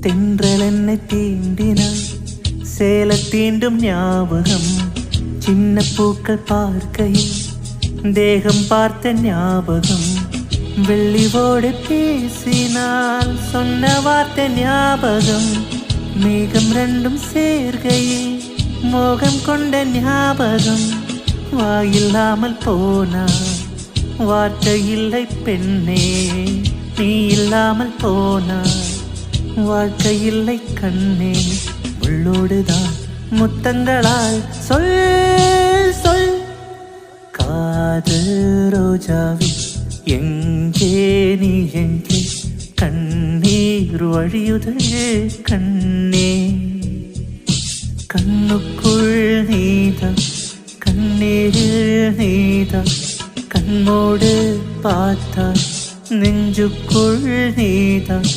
தென்றல் என்னை தீண்டினான், சேல தீண்டும் ஞாபகம். சின்ன பூக்கள் பார்க்கையில் தேகம் பார்த்த ஞாபகம். வெள்ளிவோடு பேசினால் சொன்ன வார்த்தை ஞாபகம். மேகம் ரெண்டும் சேர்கையில் மோகம் கொண்ட ஞாபகம். வாயில்லாமல் போனான் வார்த்தை இல்லை பெண்ணே, நீ இல்லாமல் போனான் வாழ்க்கை இல்லை கண்ணே. உள்ளோடுதான் முத்தங்களால் சொல் சொல். காதல் ரோஜாவே எங்கே நீ எங்கே, கண்ணீர் வழியுதே கண்ணே. கண்ணுக்குள் நீதான், கண்ணீரில் நீதான். கண்ணோடு பார்த்தால் நெஞ்சுக்குள் நீதான்.